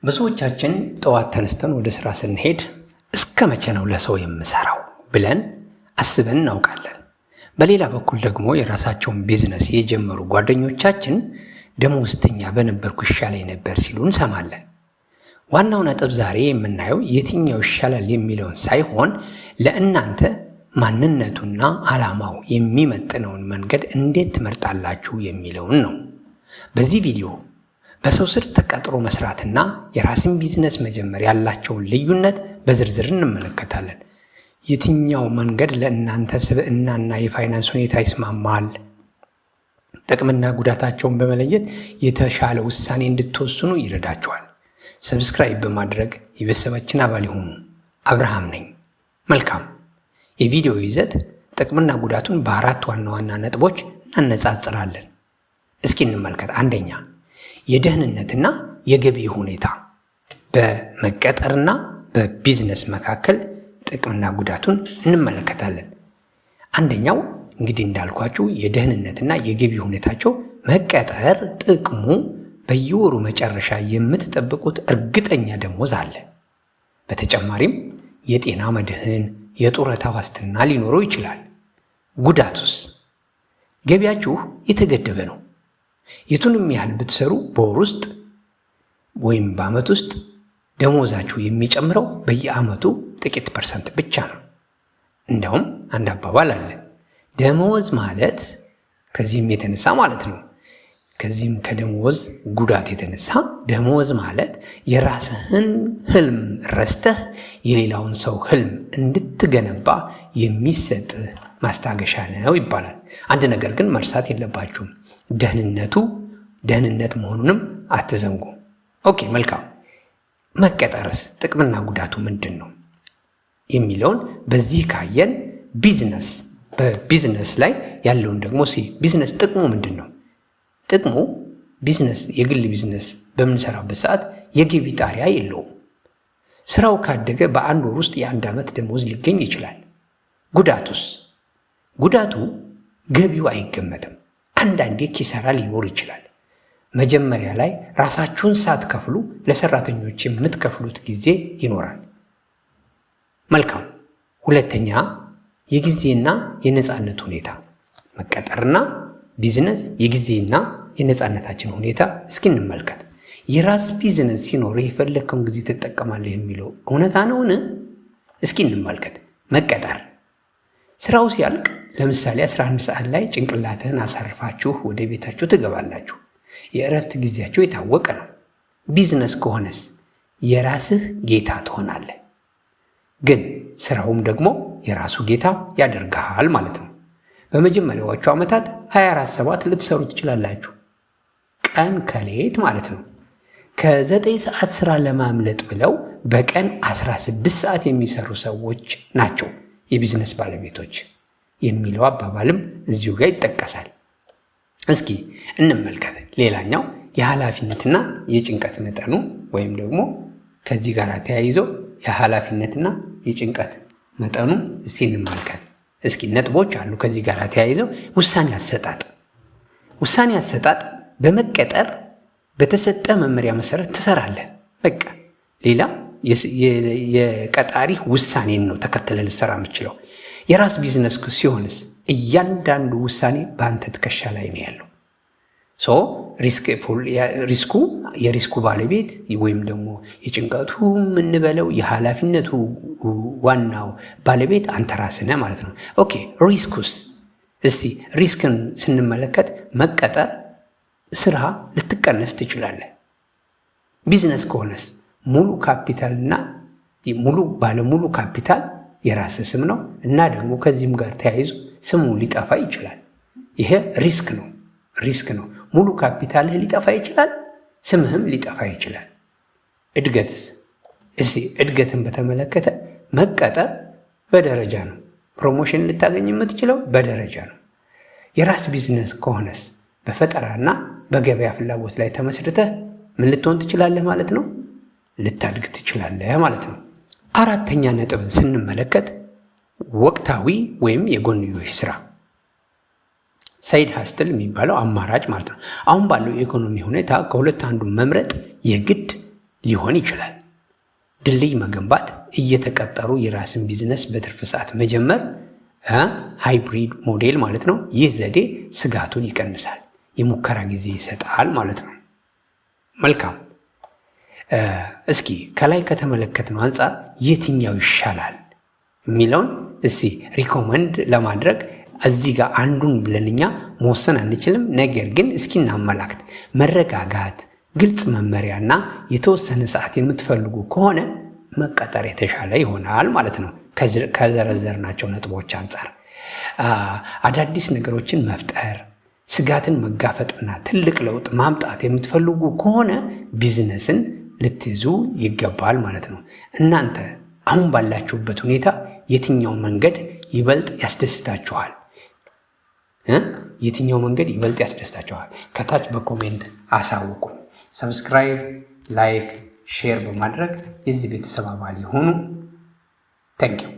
ብዙዎቻችን ጠዋት ተነስተን ወደ ስራ ስንሄድ እስከ መቼ ነው ለሰው የምሰራው ብለን አስበን እናውቃለን። በሌላ በኩል ደግሞ የራሳቸውን ቢዝነስ የጀመሩ ጓደኞቻችን ደሞዝተኛ በነበርኩ ይሻለኝ ነበር ሲሉ እንሰማለን። ዋናው ነጥብ ዛሬ የምናየው የትኛው ይሻላል የሚለውን ሳይሆን ለእናንተ ማንነቱና ዓላማው የሚመጥነውን መንገድ እንዴት ትመርጣላችሁ የሚለውን ነው። በዚህ ቪዲዮ በሰው ስር ተቀጥሮ መስራትና የራስን ቢዝነስ መጀመር ያላቸውን ልዩነት በዝርዝር እንመለከታለን። የትኛው መንገድ ለእናንተ ስብዕናና የፋይናንስ ሁኔታ ይስማማል? ጥቅምና ጉዳታቸውን በመለየት የተሻለ ውሳኔ እንድትወስኑ ይረዳቸዋል። ሰብስክራይብ በማድረግ የቤተሰባችን አባል ይሁኑ። አብርሃም ነኝ። መልካም። የቪዲዮ ይዘት ጥቅምና ጉዳቱን በአራት ዋና ዋና ነጥቦች እናነጻጽራለን። እስኪ እንመልከት። አንደኛ፣ የደህንነትና የገቢ ሁኔታ። በመቀጠርና በቢዝነስ መካከል ጥቅምና ጉዳቱን እንመለከታለን። አንደኛው እንግዲህ እንዳልኳችሁ የደህንነትና የገቢ ሁኔታቸው። መቀጠር ጥቅሙ በየወሩ መጨረሻ የምትጠብቁት እርግጠኛ ደሞዝ አለ። በተጨማሪም የጤና መድህን፣ የጡረታ ዋስትና ሊኖረው ይችላል። ጉዳቱስ? ገቢያችሁ የተገደበ ነው። የቱንም ያህል ብትሰሩ በወር ውስጥ ወይም በዓመት ውስጥ ደሞዛችሁ የሚጨምረው በየዓመቱ ጥቂት ፐርሰንት ብቻ ነው። እንደውም አንድ አባባል አለ፣ ደሞዝ ማለት ከዚህም የተነሳ ማለት ነው ከዚህም ከደሞዝ ጉዳት የተነሳ ደሞዝ ማለት የራስህን ህልም ረስተህ የሌላውን ሰው ህልም እንድትገነባ የሚሰጥህ ማስታገሻ ነው ይባላል። አንድ ነገር ግን መርሳት የለባችሁም፣ ደህንነት መሆኑንም አትዘንጉ። ኦኬ፣ መልካም። መቀጠርስ ጥቅምና ጉዳቱ ምንድን ነው የሚለውን በዚህ ካየን በቢዝነስ ላይ ያለውን ደግሞ ቢዝነስ ጥቅሙ ምንድን ነው? ጥቅሙ ቢዝነስ የግል ቢዝነስ በምንሰራበት ሰዓት የገቢ ጣሪያ የለውም። ስራው ካደገ በአንድ ወር ውስጥ የአንድ ዓመት ደሞዝ ሊገኝ ይችላል። ጉዳቱስ? ጉዳቱ ገቢው አይገመትም። አንዳንዴ ኪሳራ ሊኖር ይችላል። መጀመሪያ ላይ ራሳችሁን ሳትከፍሉ ለሰራተኞች የምትከፍሉት ጊዜ ይኖራል። መልካም። ሁለተኛ፣ የጊዜና የነፃነት ሁኔታ። መቀጠርና ቢዝነስ የጊዜና የነፃነታችን ሁኔታ እስኪ እንመልከት። የራስ ቢዝነስ ሲኖር የፈለግከውን ጊዜ ትጠቀማለህ የሚለው እውነታ ነውን? እስኪ እንመልከት። መቀጠር ስራው ሲያልቅ ለምሳሌ 11 ሰዓት ላይ ጭንቅላትህን አሳርፋችሁ ወደ ቤታችሁ ትገባላችሁ። የእረፍት ጊዜያቸው የታወቀ ነው። ቢዝነስ ከሆነስ የራስህ ጌታ ትሆናለህ። ግን ስራውም ደግሞ የራሱ ጌታ ያደርግሃል ማለት ነው። በመጀመሪያዎቹ ዓመታት 24/7 ልትሰሩ ትችላላችሁ። ቀን ከሌት ማለት ነው። ከ9 ሰዓት ስራ ለማምለጥ ብለው በቀን 16 ሰዓት የሚሰሩ ሰዎች ናቸው የቢዝነስ ባለቤቶች የሚለው አባባልም እዚሁ ጋር ይጠቀሳል። እስኪ እንመልከት። ሌላኛው የኃላፊነትና የጭንቀት መጠኑ ወይም ደግሞ ከዚህ ጋር ተያይዞ የኃላፊነትና የጭንቀት መጠኑ እስኪ እንመልከት። እስኪ ነጥቦች አሉ ከዚህ ጋር ተያይዘው። ውሳኔ አሰጣጥ በመቀጠር በተሰጠ መመሪያ መሰረት ትሰራለህ። በቃ ሌላ የቀጣሪ ውሳኔን ነው ተከትለ ልሰራ የምችለው። የራስ ቢዝነስ ሲሆንስ እያንዳንዱ ውሳኔ በአንተ ትከሻ ላይ ነው ያለው። የሪስኩ ባለቤት ወይም ደግሞ የጭንቀቱ የምንበለው የኃላፊነቱ ዋናው ባለቤት አንተ ራስህ ነህ ማለት ነው። ኦኬ፣ ሪስኩስ? እስቲ ሪስክን ስንመለከት መቀጠር ስራ ልትቀነስ ትችላለህ። ቢዝነስ ከሆነስ ሙሉ ካፒታልና ባለሙሉ ካፒታል የራስህ ስም ነው እና ደግሞ ከዚህም ጋር ተያይዞ ስሙ ሊጠፋ ይችላል። ይሄ ሪስክ ነው። ሙሉ ካፒታልህ ሊጠፋ ይችላል፣ ስምህም ሊጠፋ ይችላል። እድገትስ? እስቲ እድገትን በተመለከተ መቀጠር በደረጃ ነው። ፕሮሞሽን ልታገኝ የምትችለው በደረጃ ነው። የራስ ቢዝነስ ከሆነስ በፈጠራና በገበያ ፍላጎት ላይ ተመስርተህ ምን ልትሆን ትችላለህ ማለት ነው? ልታድግ ትችላለህ ማለት ነው። አራተኛ ነጥብን ስንመለከት ወቅታዊ ወይም የጎንዮሽ ስራ ሳይድ ሀስትል የሚባለው አማራጭ ማለት ነው። አሁን ባለው የኢኮኖሚ ሁኔታ ከሁለት አንዱን መምረጥ የግድ ሊሆን ይችላል። ድልድይ መገንባት፣ እየተቀጠሩ የራስን ቢዝነስ በትርፍ ሰዓት መጀመር፣ ሃይብሪድ ሞዴል ማለት ነው። ይህ ዘዴ ስጋቱን ይቀንሳል፣ የሙከራ ጊዜ ይሰጣል ማለት ነው። መልካም። እስኪ ከላይ ከተመለከትነው አንጻር የትኛው ይሻላል የሚለውን እስኪ ሪኮመንድ ለማድረግ እዚህ ጋር አንዱን ብለን እኛ መወሰን አንችልም። ነገር ግን እስኪ እናመላክት። መረጋጋት፣ ግልጽ መመሪያና የተወሰነ ሰዓት የምትፈልጉ ከሆነ መቀጠር የተሻለ ይሆናል ማለት ነው። ከዘረዘርናቸው ነጥቦች አንጻር አዳዲስ ነገሮችን መፍጠር፣ ስጋትን መጋፈጥና ትልቅ ለውጥ ማምጣት የምትፈልጉ ከሆነ ቢዝነስን ልትይዙ ይገባል ማለት ነው። እናንተ አሁን ባላችሁበት ሁኔታ የትኛው መንገድ ይበልጥ ያስደስታችኋል? የትኛው መንገድ ይበልጥ ያስደስታችኋል? ከታች በኮሜንት አሳውቁኝ። ሰብስክራይብ፣ ላይክ፣ ሼር በማድረግ የዚህ ቤተሰብ አባል የሆኑ ታንኪዩ።